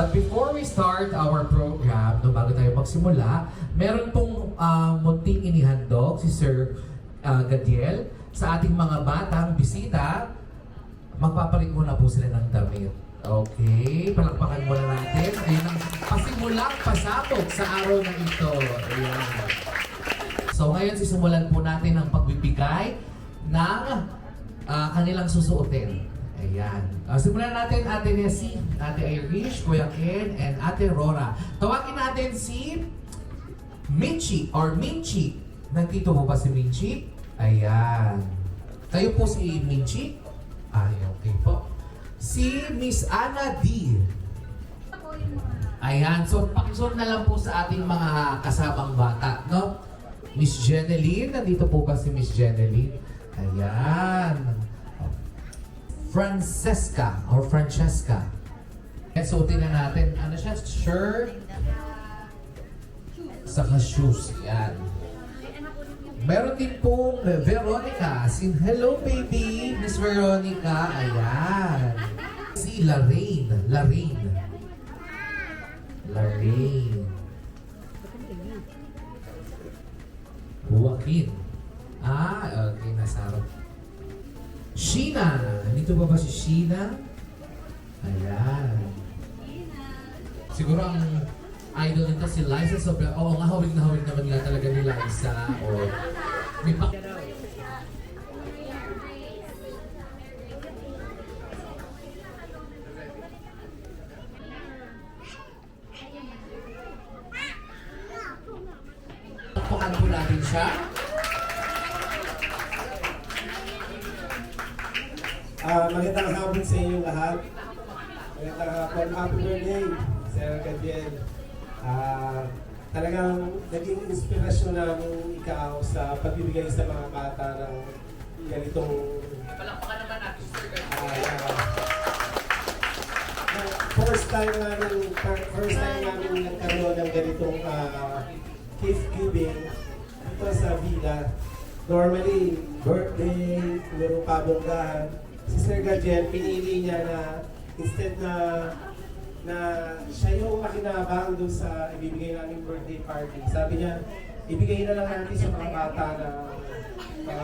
But before we start our program, no, bago tayo magsimula, meron pong munting inihandog si Sir Gadiel sa ating mga batang bisita. Magpapalit muna po sila ng damit. Okay, palakpakan muna natin. Ayun ang pasimulang pasabog sa araw na ito. Ayan. So ngayon sisimulan po natin ang pagbibigay ng kanilang susuotin. Ayan. Simulan natin Ate Nessie, Ate Irish, Kuya Ken, and Ate Rora. Tawagin natin si Minchi or Minchi. Nandito po ba si Minchi? Ayan. Kayo po si Minchi? Ay, okay po. Si Miss Ana D. Ayan. So, pakisuot na lang po sa ating mga kasabang bata, no? Miss Jeneline. Nandito po ba si Miss Jeneline? Ayan. Francesca or Francesca. And suotin na natin, ano siya? Shirt. Saka shoes. Yan. Meron din pong Veronica. Hello baby, Miss Veronica. Ayan. Si Lorraine. Lorraine. Joaquin. Okay, nasarap. Sheena. Nandito ba si Sheena? Ayan. Siguro ang idol nito si Liza. Oo nga, hawig na hawig naman nga talaga ni Liza. May pa... Takpukan po natin siya. Magandang hapon sa inyong lahat. Magandang hapon. Happy birthday, Sir Gadiel. Talagang naging inspirasyon namin ikaw sa pagbibigay sa mga bata ng ganitong... Palakpakan naman natin, Sir Gadiel. First time namin nagkaroon ng ganitong gift giving dito sa villa. Normally, birthday, puro pabonggahan. Si Sir Gadiel, pinili niya na instead na siya yung makinabang doon sa ibibigay namin birthday party. Sabi niya, ibigay na lang natin sa mga bata na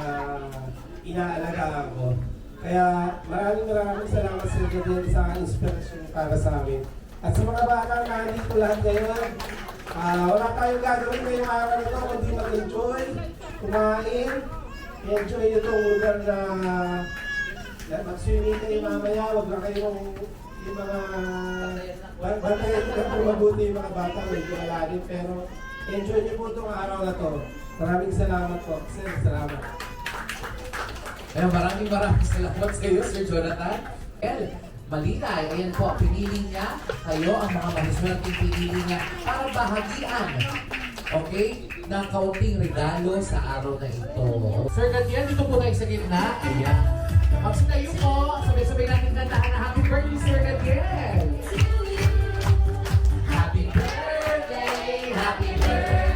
inaalagaan ko. Kaya maraming salamat Sir Gadiel sa inspirasyon para sa amin. At sa mga bata na nandito lahat ngayon, wala tayong gagawin ngayong araw na ito kundi mag-enjoy, kumain, enjoy itong lugar na mag-swimming kayo mamaya, wag na kayong yung mga bantayan na mabuti yung mga bata, medyo malalim, pero enjoy niyo po itong araw na to. Maraming salamat po. Sir, salamat. Maraming salamat sa iyo, Sir Jonathan. Malinay, ayan po, pinili niya, kayo ang mga mahiswerteng pinili niya para bahagian, okay, ng kaunting regalo sa araw na ito. Sir Gadiel, dito po tayo sa gitna. Ayan. Magsitayo po, sabay-sabay natin nandahan na happy birthday, Sir Gadiel! Happy birthday! Happy birthday!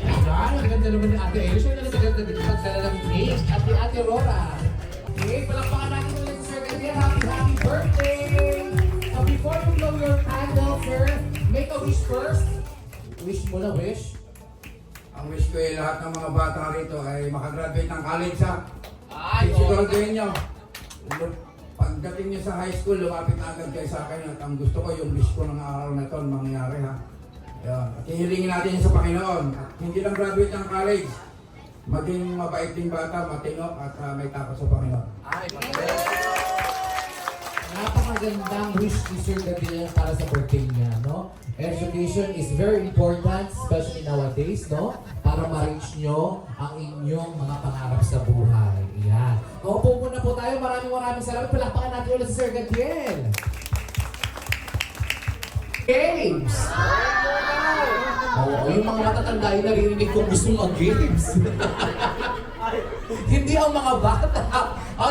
Ayan, ang ganda naman ni Ate Eilish. Ang ganda dito pagdala ng cake. At ni Ate Rora. Okay, palakpakan natin ulit si Sir Gadiel. Happy birthday! So before you blow your candle, sir, make a wish first. Wish mo na, wish. Ang wish ko ay lahat ng mga bata rito ay makagraduate ng college ha. Ay, Siguraduhin nyo. Pagdating nyo sa high school, lumapit na agad kayo sa akin at ang gusto ko yung wish ko ng araw na ito mangyari ha. Yan. At hihilingin natin yun sa Panginoon. At hindi lang graduate ng college, maging mabait ding bata, matino at may takot sa Panginoon. Ay, napakagandang wish ni Sir Gadiel para sa birthday niya, no? Education is very important, especially nowadays, no? Para ma-reach nyo ang inyong mga pangarap sa buhay. Yan. Kaupo muna po tayo. Maraming salamat. Palakpakan natin ulit si Sir Gadiel. Games! Oo, yung mga matatanda yung naririnig kong gusto mag-games. Hindi ang mga bata.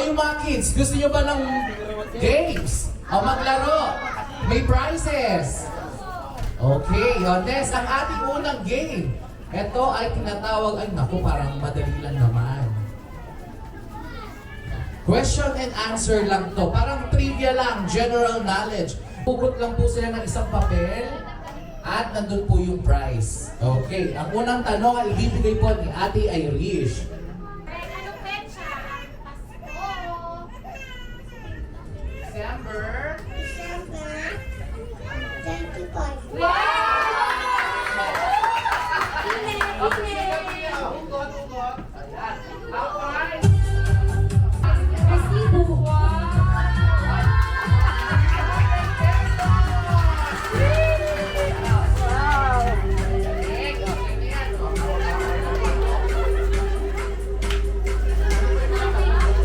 Yung mga kids, gusto nyo ba ng games? Maglaro. May prizes. Okay, Yones, ang ating unang game. Ito ay tinatawag, ay naku, parang madali lang naman. Question and answer lang to. Parang trivia lang, general knowledge. Pugot lang po sila ng isang papel at nandun po yung prize. Okay, ang unang tanong ay ibibigay po ni Ate Irish. Anong petsa? Pasko. December. December 25. Wow! Okay. Ugot. Ayan. Alright. Resibo.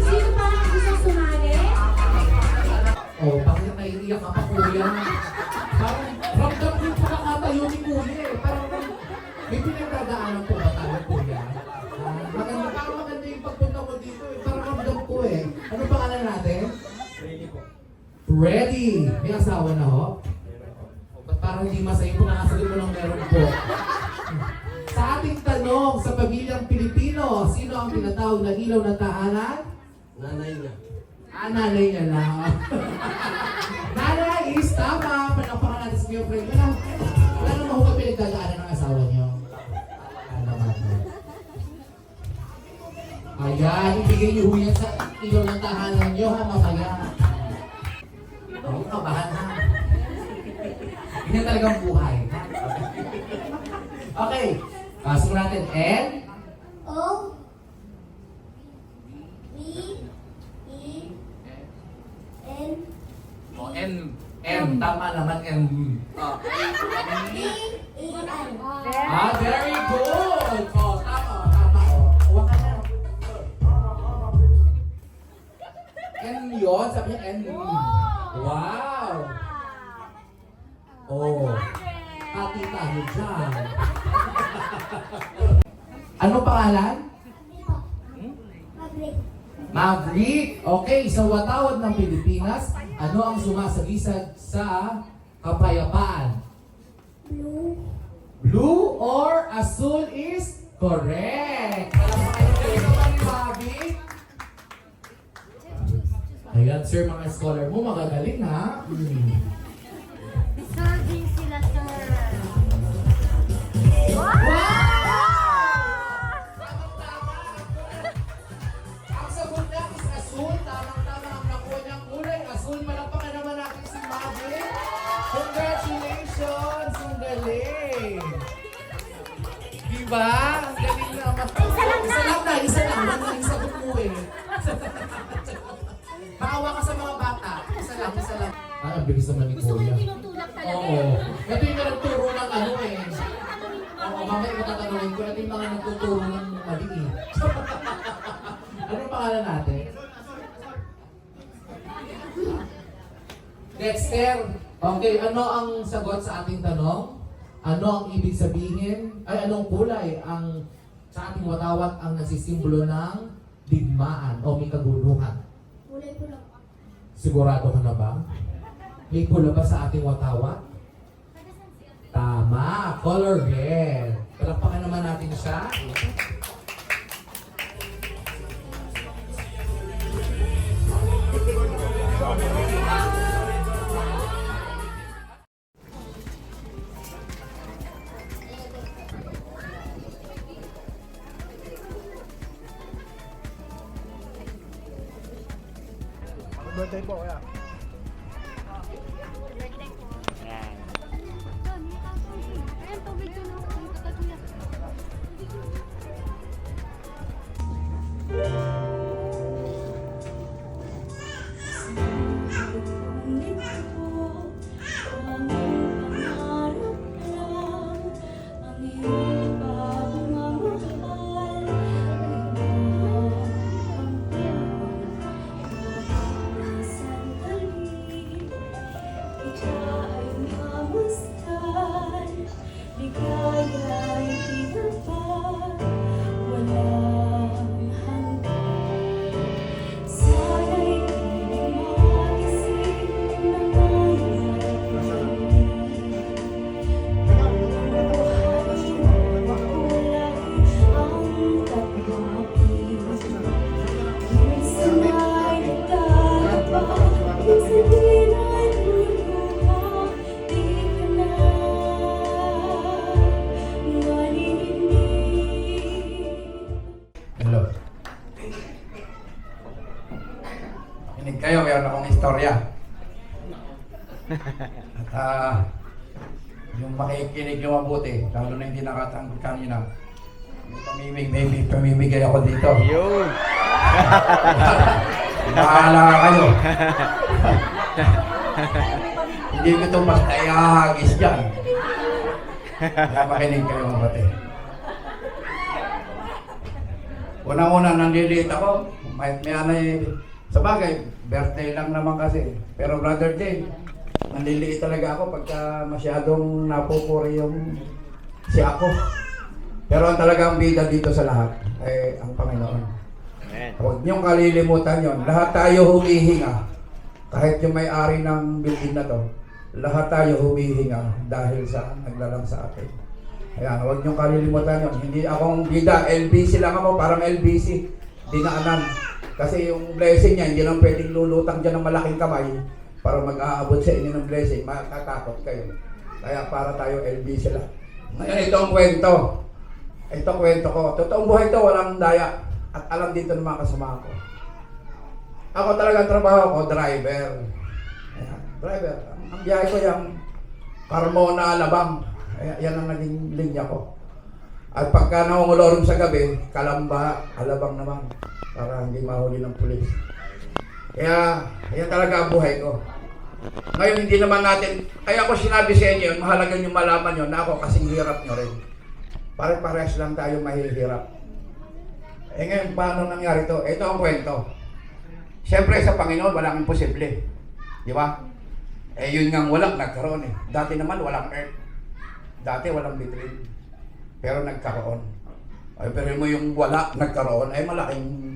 Sino pa ang gustong sumali? Oh, bakit naiiyak ka pa, kuya? Parang ramdam ko yung pagkakatayo ni kuya eh. Parang may pinagdadaanan po ba tayo, kuya? Parang maganda yung pagpunta mo dito eh. Parang ramdam ko eh. Ano pangalan natin? Ready po. Ready! May asawa na ho? Ba't parang hindi masaya kung nakasagot mo ng meron po? Sa ating tanong sa pamilyang Pilipino, sino ang tinatawag na ilaw ng tahanan? Nanay niya. Nanay niya lang. Nanay is tama. Panapakan natin sa iyo, friend. Wala na mahukay pinagdadaanan ng asawa niyo. Ano naman. Ayan, ibigay niyo ho yan sa ilaw ng tahanan niyo, ha, mamaya. Oo, kabahan, ha? Ganyan talagang buhay. Okay, pasok natin. N. O. B. E. N. O, N. M. Tama naman, M. D. E. N. Ah, very good! Oh, tama. Oh. Huwag ka na. N yun, sabi niya N. Wow! Oh, hati tayo dyan. Ano pangalan? Maverick. Maverick. Okay, sa watawad ng Pilipinas, ano ang sumasagisag sa kapayapaan? Blue. Blue or azul is correct. Alam mo kayo naman ni Maverick? Ayan, sir, mga scholar mo, magagaling ha? Sir, din sila, sir. Ang sagot niya is azul. Tamang-tama ang nakuha niyang kulay. Azul, malapakan naman natin si Maverick. Congratulations! Ang galing! Diba? Ang galing naman. Isa lang na. Isa lang. Ang sagot mo eh. Maawa ka sa mga bata. Isa lang. Ah, ang bilis naman ni Gusto ko Kuya. yung tinutulak talaga. Oo. Ito yung nagturo ng ano eh. Oo, mamaya matatanungin ko. Ito yung mga nagtuturo ng mali eh. Anong pangalan natin? Dexter. Okay, ano ang sagot sa ating tanong? Ano ang ibig sabihin? Ay, anong kulay ang sa ating watawat ang nagsisimbolo ng digmaan o may kaguluhan? Kulay pula. Sigurado ka na ba? May pula ba sa ating watawat? Tama, color red. Palakpakan naman natin siya. Birthday po kaya. Ayan, tubig ko na. Dito ka, kuya. Santa kayo, meron akong istorya. At yung makikinig yung mabuti, lalo na hindi nakatanggol kanina, may pamimigay ako dito. Yun. Bahala kayo. Hindi ko ito mas naihahagis dyan. Kaya makinig kayo mabuti. Unang-una, nandiliit ako. May sa bagay, birthday lang naman kasi. Pero Brother Jay, nandiliit talaga ako pagka masyadong napupuri yung si ako. Pero ang talagang bida dito sa lahat ay ang Panginoon. Amen. Huwag niyong kalilimutan yon. Lahat tayo humihinga. Kahit yung may-ari ng building na to, lahat tayo humihinga dahil sa naglalang sa atin. Ayan, huwag niyong kalilimutan yon. Hindi akong bida, LBC lang ako, parang LBC. Dinaanan. Kasi yung blessing niya, hindi lang pwedeng lulutang dyan ng malaking kamay para mag-aabot sa inyo ng blessing. Makatakot kayo. Kaya para tayo LBC lang. Ngayon, ito ang kwento. Ito kwento ko. Totoong buhay ito, walang daya. At alam dito ng mga kasama ko. Ako talagang trabaho ko, driver. Ayan, driver. Ang biyahe ko yung Carmona, Alabang. Ayan, yan ang naging linya ko. At pagka nangungulorum sa gabi, Kalamba, Alabang naman. Para hindi mahuli ng pulis. Kaya, yan talaga ang buhay ko. Ngayon, hindi naman natin, kaya ako sinabi sa inyo, mahalaga nyo malaman nyo na ako kasing hirap nyo rin. Pare-parehas lang tayo mahihirap. Eh ngayon, paano nangyari to? Ito ang kwento. Siyempre sa Panginoon, walang imposible. Di ba? Eh yun nga walang nagkaroon eh. Dati naman walang earth. Dati walang between. Pero nagkaroon. Ay, pero mo yung wala nagkaroon ay malaking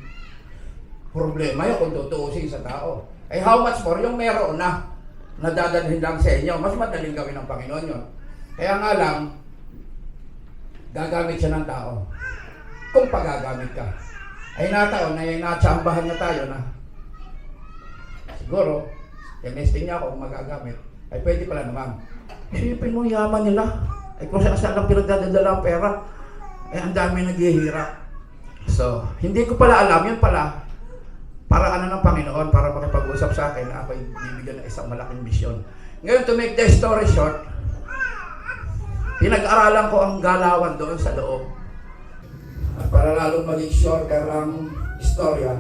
problema yun kung tutuusin sa tao. Ay how much more yung meron na nadadalhin lang sa inyo. Mas madaling gawin ng Panginoon yun. Kaya nga lang, gagamit siya ng tao. Kung pagagamit ka. Ay nataon na yung natsambahan na tayo na siguro, tinesting niya ako kung magagamit. Ay pwede pala naman. Isipin mo yaman nila. Ay kung saan lang pinagdadala ang pera, ay ang dami naghihirap. So, hindi ko pala alam, yun pala, para ano ng Panginoon, para makipag-usap sa akin na ako'y bibigyan ng isang malaking misyon. Ngayon, to make the story short, pinag-aralan ko ang galawan doon sa loob. At para lalong maging shorter ang istorya,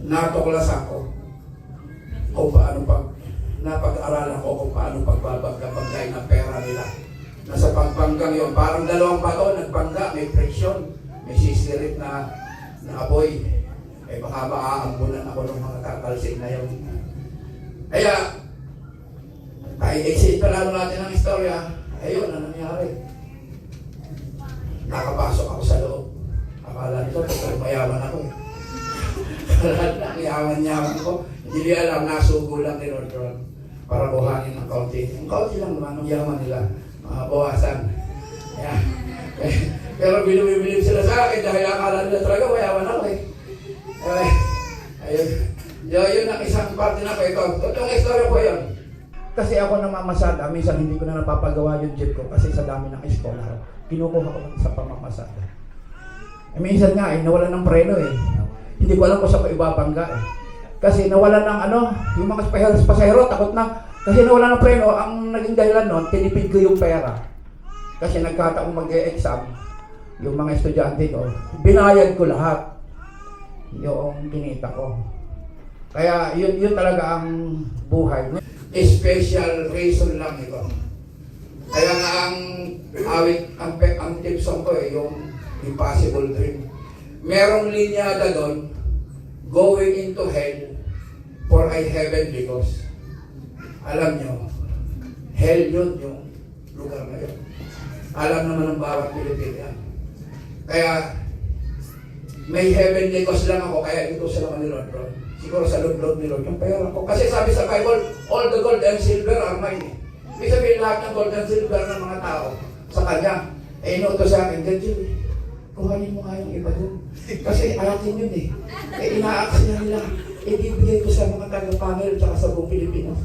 natuklasan ko kung paano napag-aralan ko kung paano pagbabagay ng pera nila. Nasa pagbanggang yun, parang dalawang bato, nagbangga, may friction, may sisirit na apoy. Eh baka maaambunan ako ng mga tatalsik na yun. Kaya, i-exit pa lalo natin ang istorya, ayun, ano nangyari? Nakapasok ako sa loob. Akala nito, pagka mayaman ako eh. Akala yaman ko. Hindi alam, nasugo lang ni Lord Ron para buhanin ng kaunti. Ang kaunti lang naman, ang yaman nila. Mga bawasan. Yeah. Pero binubibilib sila sa akin dahil akala nila talaga mayaman ako eh. Ayun. Yun ang isang parte na ko ito. Totoong istorya po yun. Kasi ako namamasada, minsan hindi ko na napapagawa yung jeep ko kasi sa dami ng eskolar. Kinukuha ko sa pamamasada. Eh, minsan nga nawalan ng preno eh. Hindi ko alam kung saan ko ibabangga eh. Kasi nawalan ng yung mga pasahero takot na. Kasi nawalan ng preno, ang naging dahilan nun, tinipid ko yung pera. Kasi nagkataong mag-e-exam, yung mga estudyante ko, binayad ko lahat yung kinita ko. Kaya yun talaga ang buhay. Special reason lang ito. Kaya nga ang tips song ko yung Impossible Dream. Merong linyada doon, going into hell for a heavenly cause. Alam nyo, hell yun yung lugar na yun. Alam naman ng bawat Pilipino yan. Kaya may heavenly cause lang ako, kaya ito sa naman ni Lord Ron. Siguro sa loob ni Lord yung pera ko. Kasi sabi sa Bible, all the gold and silver are mine. Ibig sabihin lahat ng gold and silver ng mga tao sa kanya. Eh inuto sa akin, Daniel, kuhanin mo nga yung iba dun. Kasi atin yun eh. Eh ina-action na nila. Eh bibigay ko sa mga taga-panel at sa buong Pilipinas.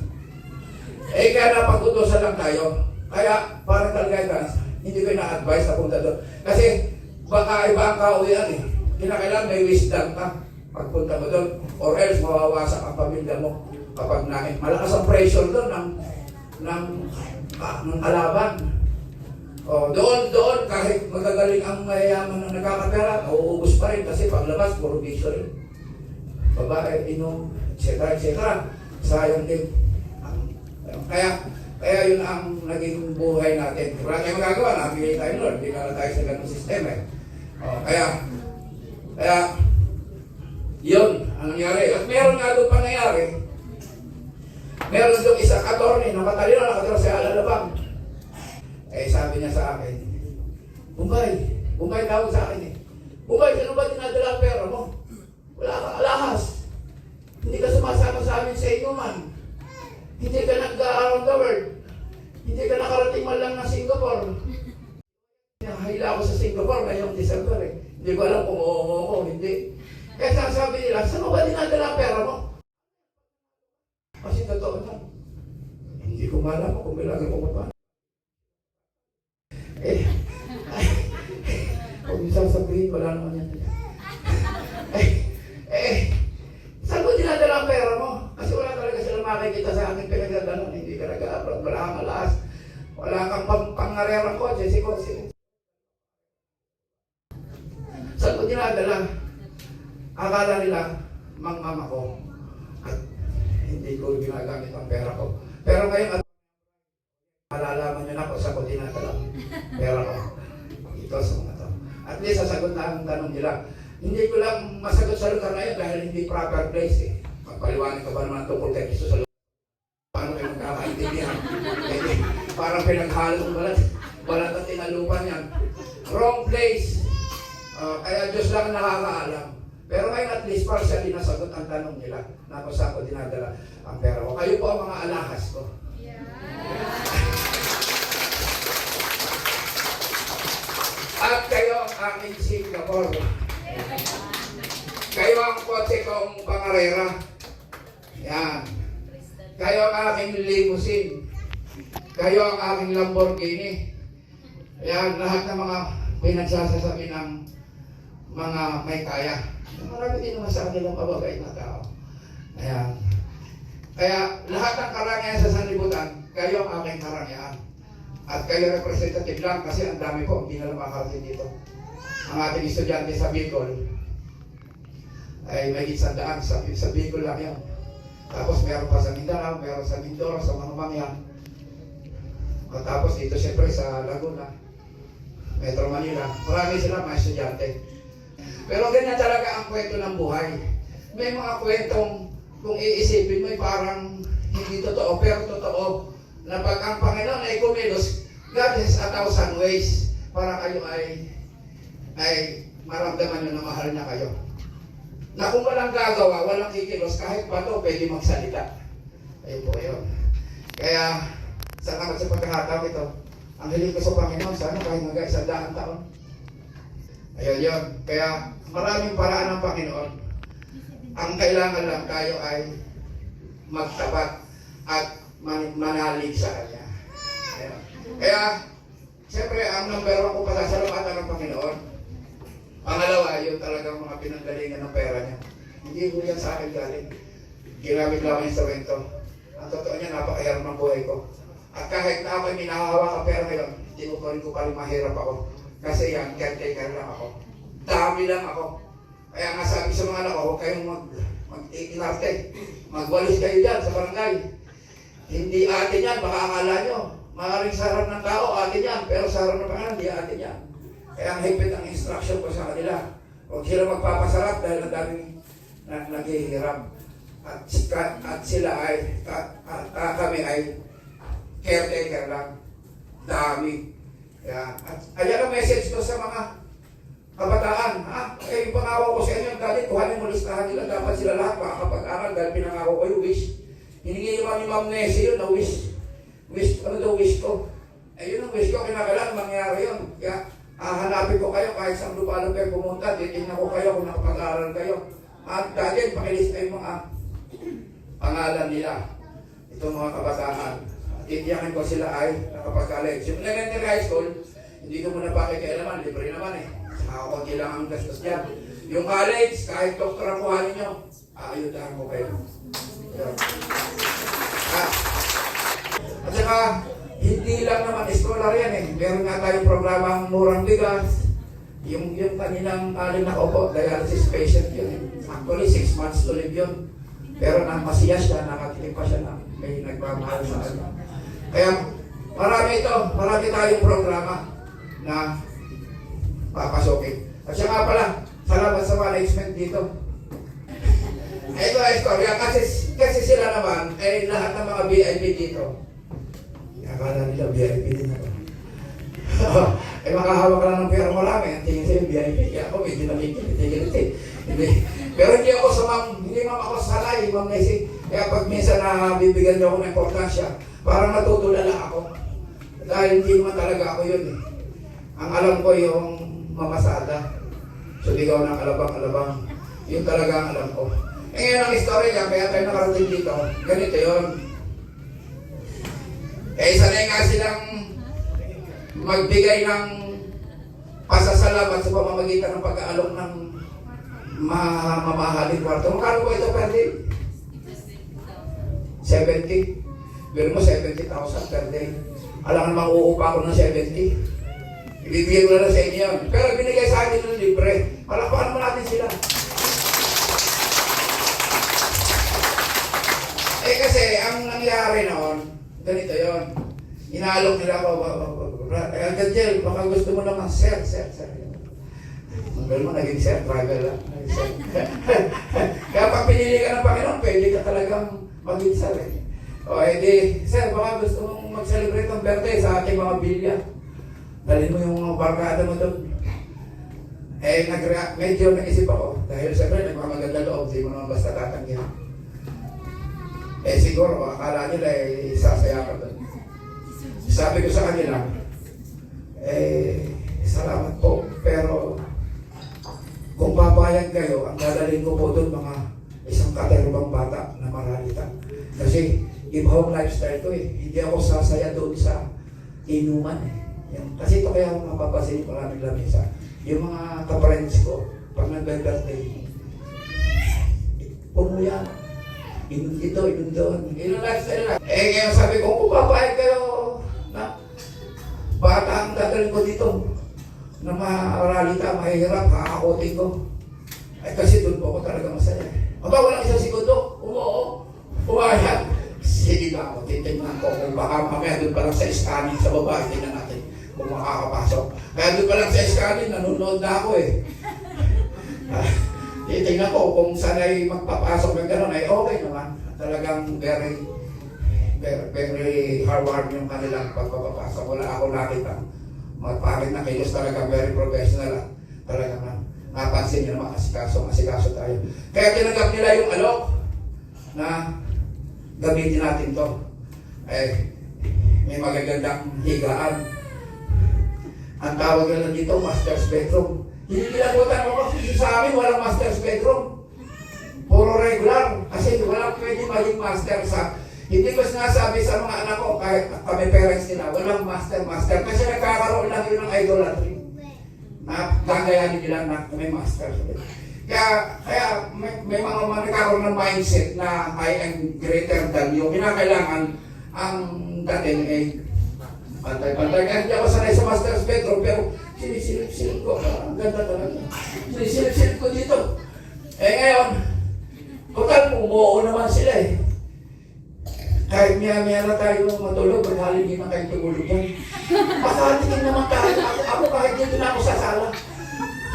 Eh kaya napag-utosan lang tayo. Kaya parang talaga hindi ko ina-advise na punta doon. Kasi baka iba ang kauwian eh. Kinakailangan may wisdom ka. pagpunta mo doon, or else mawawasak ang pamilya mo kapag malakas ang pressure doon ng kalaban. O, doon, kahit magagaling ang mayayaman na nagkakapera, nauubos pa rin kasi paglabas, puro bisyo rin. Babae, inom, etc. Sayang din. Kaya yun ang naging buhay natin. Wala tayong magagawa, nabigay tayo Lord, hindi na tayo sa ganung sistema. O, kaya, yun ang nangyari. At meron nga doon pa nangyari. Meron doon isang attorney, nakatalino, nakatira sa Alalabang. Sabi niya sa akin, Bumbay tawag sa akin Bumbay, sino ba dinadala ang pera mo? Wala kang alahas. Hindi ka sumasama sa amin sa inuman. Hindi ka nag-around the world. Hindi ka nakarating man lang ng Singapore. Nahila ako sa Singapore ngayong December Hindi ko alam kung oo ko, hindi. Kaya sabi nila, saan mo ba dinadala ang pera mo? Kasi totoo na. Hindi ko malaman kung bilangan ko pa. Kung isang sabihin, wala naman yan. Saan mo dinadala ang pera mo? Kasi wala talaga sila makikita sa akin pinagdadalan. Hindi ka nag-a-upload, wala kang alaas. Wala kang pangarerang kotse, si kotse. Saan mo dinadala? Akala nila, mama ko. At hindi ko ginagamit ang pera ko. Pero ngayon, malalaman nyo na kung saan ko dinadala pera ko. Ito sa mga to. At least sasagot na ang tanong nila. Hindi ko lang masagot sa lugar na yun dahil hindi proper place Pagpaliwanag ka ba naman tungkol kay Kristo sa lugar? Paano kayo magkakaintindihan? Parang pinaghalong balat at tinalupan yan. Wrong place. Kaya Diyos lang nakakaalam. Pero ngayon at least partially nasagot ang tanong nila na kung saan ko dinadala ang pera ko. Kayo po ang mga alahas ko. At kayo ang aking Singapore. Kayo ang kotse kong pangarera. Yan. Kayo ang aking limousine. Kayo ang aking Lamborghini. Yan, lahat ng mga pinagsasasabi ng mga may kaya. Marami din naman sa akin ng mababait na tao. Ayan. Kaya lahat ng karangyaan sa sanlibutan, kayo ang aking karangyaan. At kayo representative lang kasi ang dami po, hindi na makakarating dito. Ang ating estudyante sa Bicol ay may 100 sa Bicol lang yan. Tapos meron pa sa Mindanao, meron sa Mindoro, sa Manumangyan. At tapos dito siyempre sa Laguna, Metro Manila. Marami sila mga estudyante. Pero ganyan talaga ang kwento ng buhay. May mga kwentong kung iisipin mo parang hindi totoo, pero totoo na pag ang Panginoon ay kumilos, God has 1,000 ways para kayo ay maramdaman nyo na mahal na kayo. Na kung walang gagawa, walang kikilos, kahit bato pwede magsalita. Ayun po yun. Kaya, salamat sa pagkakataon ito. Ang hiling ko sa Panginoon, sana kahit hanggang 100 taon. Ayun yun. Kaya, maraming paraan ng Panginoon. Ang kailangan lang tayo ay magtapat at manalig sa Kanya. Ayun. Kaya, siyempre, ang number 1 ko pasasalamatan ng Panginoon. Pangalawa, yun talagang mga pinanggalingan ng pera niya. Hindi ko yan sa akin galing. Ginamit lang ang instrumento. Ang totoo niya, napakahirap ng buhay ko. At kahit na ako'y minahawak ang pera ngayon, tinutuloy ko pa rin mahirap ako. Kasi yan, caretaker lang ako. Dami lang ako. Kaya nga sabi sa mga anak ko, huwag kayong mag-inarte. Magwalis kayo dyan sa barangay. Hindi atin yan, baka akala nyo. Maaaring sa harap ng tao, atin yan. Pero sa harap ng Panginoon, hindi atin yan. Kaya ang higpit ang instruction ko sa kanila. Huwag sila magpapasarap dahil ang daming naghihirap. At sila ay, kami ay caretaker lang. Dami. Kaya, at ayan ang message ko sa mga kabataan. Yung pangako ko sa inyo, dati kuhanin mo listahan nila. Dapat sila lahat makakapag-aral dahil pinangako ko yung wish. Hiningi naman ni Ma'am Nessie yun na wish. Ano daw wish ko? Yun ang wish ko, kinakailangan mangyari yun. Kaya, hanapin ko kayo kahit saan lupalang kayo pumunta, titignan ko kayo kung nakapag-aaral kayo. At dahil pakilista yung mga pangalan nila. Itong mga kabataan. Titiyakin ko sila ay nakapag-college. Yung elementary high school, hindi ko muna pakikialaman, libre naman eh. Konti lang ang gastos dyan. Yung college, kahit doktor ang kuhanin nyo, aayudahan ko kayo. Yun. At saka, hindi lang naman scholar yan eh. Meron nga tayong programang murang bigas. Yung kanilang aling na opo, dialysis patient yun eh. Actually, 6 months to live yun. Pero nang masiya siya, nakatikim pa siya na may nagmamahal sa kanya. Kaya marami tayong programa na papasokin. At siya nga pala, salamat sa management dito. Ito ang istorya, kasi sila naman, lahat ng mga VIP dito. Akala nila VIP din ako. Makahawak ka lang ng pera marami, ang tingin sa'yo VIP. Kaya ako medyo nakikita. Pero hindi ma'am ako salay, ma'am Nessie. Kaya pag minsan bibigyan niyo ako ng importansya, parang natutulala ako. Dahil hindi naman talaga ako yun eh. Ang alam ko yung mamasada. Suligaw ng alabang-alabang. Yun talaga ang alam ko. Ngayon ang istorya niya, kaya tayo nakarating dito. Ganito yun. Sanay nga silang magbigay ng pasasalamat sa pamamagitan ng pag-aalok ng mamahaling kwarto. Magkano po ito per day? 70. Pero mo 70,000 per day. Alam naman uupa ko ng 70. Ibibigay ko na lang sa inyo yun. Pero binigay sa akin ng libre. Palakpakan mo natin sila. Kasi ang nangyari noon, ganito yun. Inaalok nila ako. Gadgel, baka gusto mo naman, sir. Hanggang mo naging sir, travel lang. Kaya pag pinili ka ng Panginoon, pwede ka talagang maging sir eh. O edi, sir, baka gusto mong mag-celebrate ng birthday sa ating mga bilya. Dalhin mo yung mga barkada mo doon. Medyo naisip ako. Dahil siyempre, nagmamaganda loob, di mo naman basta tatanggihan. Siguro, akala nila sasaya ka doon. Sabi ko sa kanila, salamat po, pero kung papayag kayo, ang dadalhin ko po doon mga isang katerubang bata na maralita. Kasi iba ang lifestyle ko eh. Hindi ako sasaya doon sa inuman eh. Kasi ito kaya ako mapapasin yung maraming lamesa. Yung mga ka-friends ko, pag nag-birthday, puno yan. Inom dito, inom doon. Inom lifestyle lang. Ngayon sabi ko, kung papayag kayo na bata ang dadalhin ko dito na maralita, mahihirap, kakakotin ko. Kasi doon po ako talaga masaya. Aba, walang isang segundo. Umayag. Sige ka ako, titignan ko kung baka mamaya doon pa lang sa scanning sa baba, tingnan natin kung makakapasok. Kaya doon pa lang sa scanning, nanonood na ako eh. Titignan ko kung saan ay magpapasok ng gano'n ay okay naman. Talagang very hard yung kanilang pagpapasok. Wala ako nakita. Magpakit na kilos talaga, very professional. Talagang napansin nyo naman, asikaso tayo. Kaya tinanggap nila yung alok na gamitin natin to. May magagandang higaan. Ang tawag nila dito, master's bedroom. Hindi nilabutan ko kasi sa amin walang master's bedroom. Puro regular. Kasi walang pwede maging master sa... Hindi ko sinasabi sa mga anak ko, kahit kami parents nila, walang master. Kasi nagkakaroon lang yun ng idolatry. Na gagayanin nila na may master. Kaya may mga nagkaroon ng mindset na I am greater than you. Kinakailangan ang dating ay pantay-pantay. Kaya hindi ako sanay sa master's bedroom, pero sinisilip-silip ko. Ang ganda talaga. Sinisilip-silip ko dito. Ngayon, total umuo naman sila eh. Kahit miya-miya na tayo matulog, maghalingin na kayo tulog yan. Makahatingin naman tayo. Ako kahit dito na ako sa sala.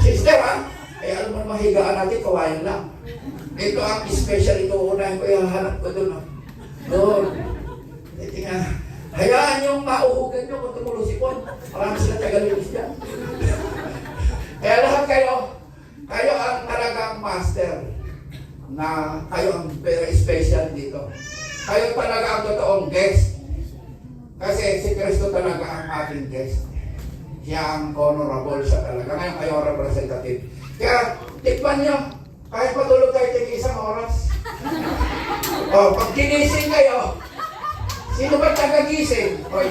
Sister ha? Alam mo naman higaan natin, kawayan lang. Ito ang special, ito unahin ko, ihahanap ko doon. Doon. Tingnan. Hayaan yung mauhugan nyo kung tumulusipon. Marami sila tagalulis dyan. Kaya lahat kayo ang talagang master na kayo ang very special dito. Kayo talaga ang totoong guest. Kasi si Kristo talaga ang ating guest. Siya ang honorable siya talaga. Ngayon kayo ang representative. Kaya tikman nyo, kahit matulog kayo tig isang oras. Pag ginising kayo, Sino ba tagagising? Hoy,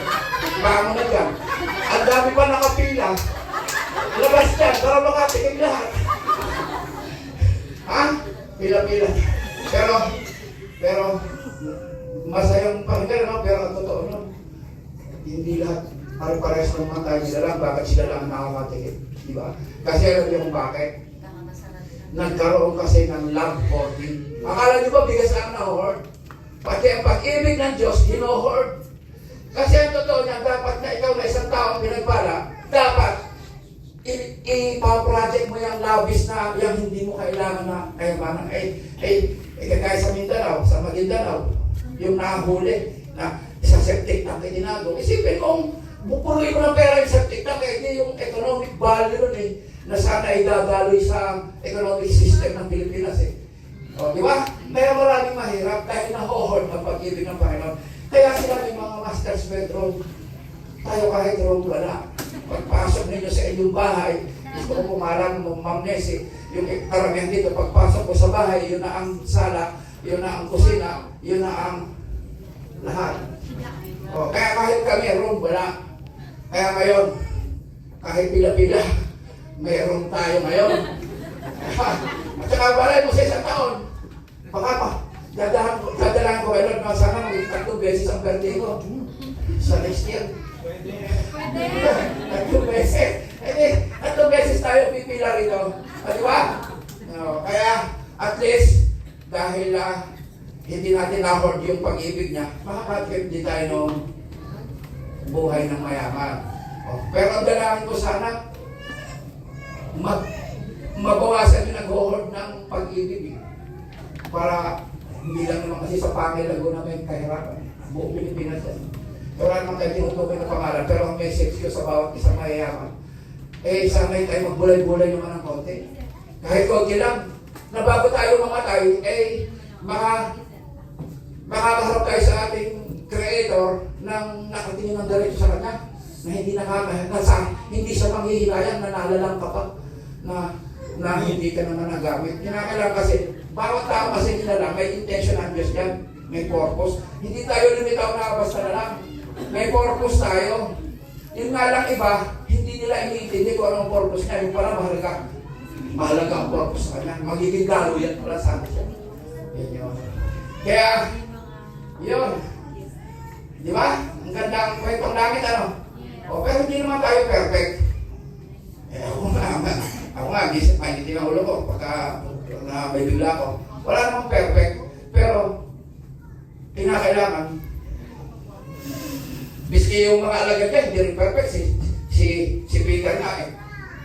bangon na dyan. Ang dami pa nakapila. Labas dyan, para makatingin lahat. Ha? Pila-pila. Pero, masayang pakinggan, no? Pero ang totoo, no? Hindi lahat pare-pares ng mga tayo sila lang. Bakit sila lang nakakatingin? Di ba? Kasi alam niyo kung bakit? Nagkaroon kasi ng love hoarding. Akala niyo ba bigas lang na-hoard? Pati ang pag-ibig ng Diyos, hino-hoard. Kasi ang totoo niya, dapat na ikaw na isang taong pinagpala, dapat ipa-project mo yung labis na yung hindi mo kailangan na kayamanan. Kagaya sa Mindanao, sa Maguindanao, yung nahuli na sa septic tank ay tinago. Isipin kung bupuloy mo ng pera yung septic tank, hindi yung economic value nun na sana ay dadaloy sa economic system ng Pilipinas O, di ba? Kaya maraming mahirap dahil na-hoard ang pag-ibig ng Panginoon. Kaya sila may mga master's bedroom. Tayo kahit room wala. Pagpasok ninyo sa inyong bahay, gusto ko pumarang Ma'am Nessie, yung karamihan dito, pagpasok ko sa bahay, yun na ang sala, yun na ang kusina, yun na ang lahat. O, kaya kahit kami room wala. Kaya ngayon, kahit pila-pila, meron tayo ngayon. At saka balay mo sa isang taon, baka pa, dadalahan ko kayo na sana maging 3 beses ang birthday ko. Sa next year. Pwede. 3 beses. 3 beses tayo pipila rito. Di ba? Kaya, at least, dahil hindi natin na-hoard yung pag-ibig niya, makakatip din tayo ng buhay ng mayaman. Pero ang dalangin ko sana, mabawasan yung nag-hoard ng pag-ibig para hindi lang naman kasi sa Pangil Laguna may kahirapan. Buong Pilipinas yan. Wala naman tayo tinutukoy na pangalan, pero ang message ko sa bawat isang mayayaman, sanay tayo magbulay-bulay naman ng konti. Kahit konti lang, na bago tayo mamatay, makakaharap tayo sa ating Creator nang nakatingin ng diretso sa Kanya, na hindi siya manghihilayan, na nalalang ka pa, na hindi ka naman nagamit. Kinakailangan kasi, bawat tao kasi nila may intention ang Diyos yan, may purpose. Hindi tayo lumitaw na basta na lang. May purpose tayo. Yung nga lang iba, hindi nila iniintindi kung anong purpose niya. Yung pala mahalaga. Mahalaga ang purpose sa kanya. Magiging galo yan pala sa atin. Yan yun. Kaya, yun. Di ba? Ang ganda ang kwentong langit, ano? Pero hindi naman tayo perfect. Ako nga, mainitin ang ulo ko pagka may bigla ko. Wala namang perfect. Pero, kinakailangan, biski yung mga alagad niya, hindi rin perfect. Si Peter nga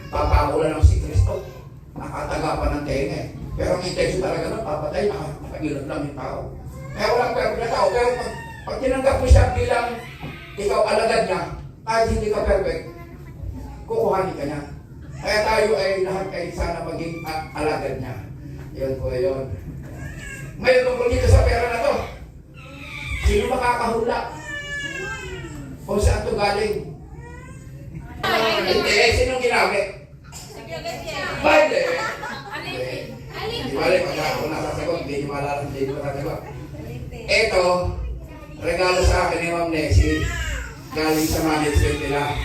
papakulan ng si Kristo. Nakatagapan ng tenga Pero ang intention talaga na papatay, nakagilap lang yung tao. Kaya walang perfect na tao. Pero pag tinanggap mo siya bilang ikaw alagad niya, kahit hindi ka perfect, kukuhanin ka niya. Kaya tayo ay lahat ay sana maging alagad niya. Yun po yun. Ngayon tungkol dito sa pera na to, sino makakahula? Kung saan ito galing? Hindi, sinong ginamit? Pwede. Hindi balik, pag ako nasasagot, hindi nyo malala, hindi nyo matasagot. Ito, regalo sa akin ni Ma'am Nessie, galing sa management nila.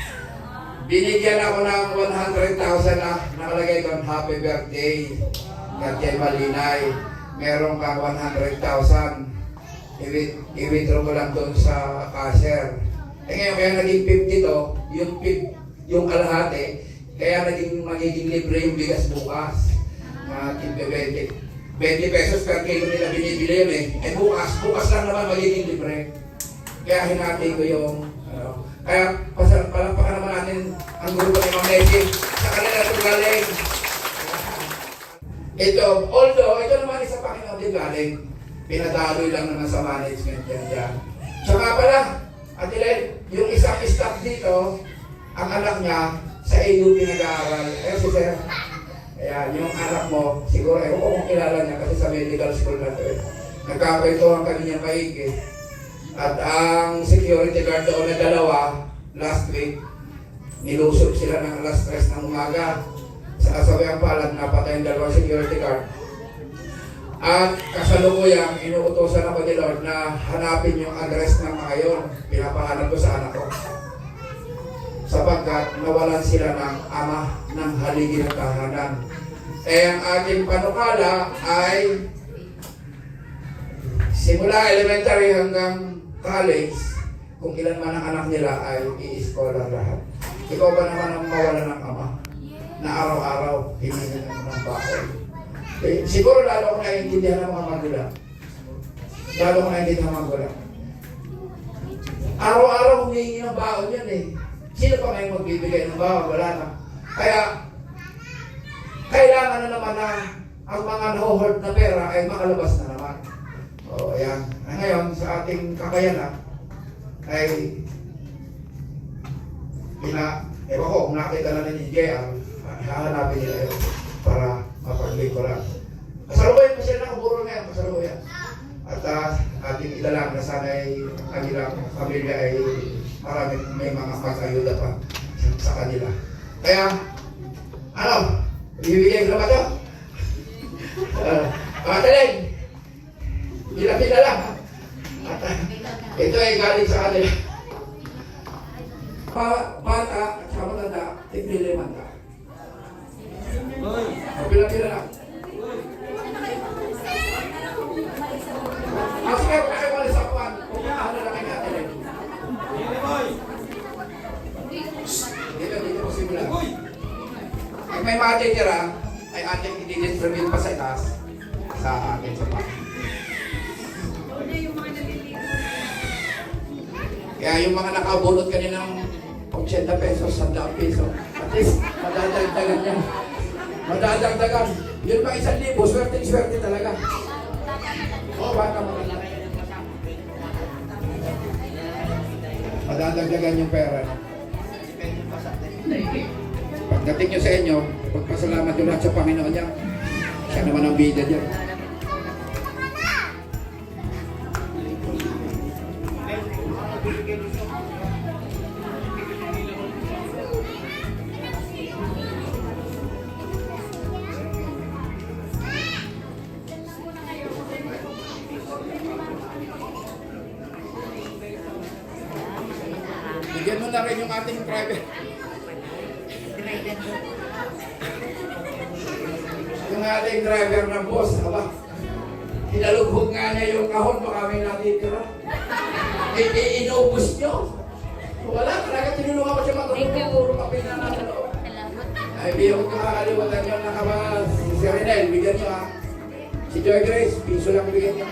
Binigyan ako ng 100,000 na nakalagay doon, happy birthday, Gatiel Malinay. Meron kang 100,000. I-withdraw mo lang doon sa cashier. Ngayon, kaya naging 50 to, yung kalahati, kaya magiging libre yung bigas bukas. Na 20 pesos per kilo nila binibili yun bukas lang naman magiging libre. Kaya hinati ko yung, kaya palampakan naman natin ang grupo ni Ma'am Nessie sa kanila ito galing. Although ito naman isa Panginoon din galing, pinadaloy lang naman sa management yan dyan. Tsaka pala, Atilen, yung isang staff dito, ang anak niya sa AUP nag-aaral. Si Sir, ayan, yung anak mo, siguro, ko kung kilala niya kasi sa medical school na ito Nagkakwentuhan kami niya maigi. At ang security guard doon na 2, last week, nilusog sila ng alas 3 ng umaga. Sa kasabihan palad, napatay ang 2 security guard. At kasalukuyang inuutosan ako ni Lord na hanapin yung address ng mga yun. Pinapahanap ko sa anak ko. Sapagkat nawalan sila ng ama ng haligi ng tahanan. Eh, ang ating panukala ay simula elementary hanggang college, kung ilan man ang anak nila ay i-scholar lahat. Ikaw ba naman ang mawalan ng ama na araw-araw hihingi ng baon? Eh, siguro lalo ko naiintindihan ng mga magulang. Lalo ko naiintindihan ng mga magulang. Araw-araw humihingi ng baon yan eh. Sino pa ngayon magbibigay ng baon? Wala na. Kaya, kailangan na naman na ang mga nahohold na pera ay makalabas na naman. O, ayan. Ngayon, sa ating kakayanan, ay ewan ko, kung nakita na ni JR, hahanapin nila yun para mapaglikuran. Kasalukuyan pa sila nakaburo ngayon, kasalukuyan. At ating ilalang na sana'y ang kanilang pamilya ay maraming may mga mag-ayuda pa sa kanila. Kaya, ano, ibibigay ko na ba ito? Mga talig, pila-pila lang. At ito ay galing sa kanila. Bata at sa matanda, tigliliman ka. Pila-pila lang. Kasi kayo wala sa kuwan, pumuntahan na lang kayo natin. Dito po simula. Pag may mga titira, ay ating i-distribute pa sa itaas sa akin sa pang. Kaya yung mga nakabunot kaninang 80 pesos, 100 pesos, at least madadagdagan yan. Madadagdagan. Yun ba 1,000? Swerte talaga. Oo, baka maganda. Madadagdagan yung pera. Pagdating nyo sa inyo, pagpasalamat nyo lahat sa Panginoon niya. Siya naman ang bida dyan. Bigyan mo na rin yung ating driver. Yung ating driver ng boss, aba, inalughog nga niya yung kahon, baka may natitira. Inubos nyo. Wala, talaga tinulungan ko siya matulungan, puro papel na nasa loob. Ay, biyong ko makakalimutan nyo nakabas. Si Renel, bigyan nyo ha. Si Joy Grace, piso lang bigyan nyo.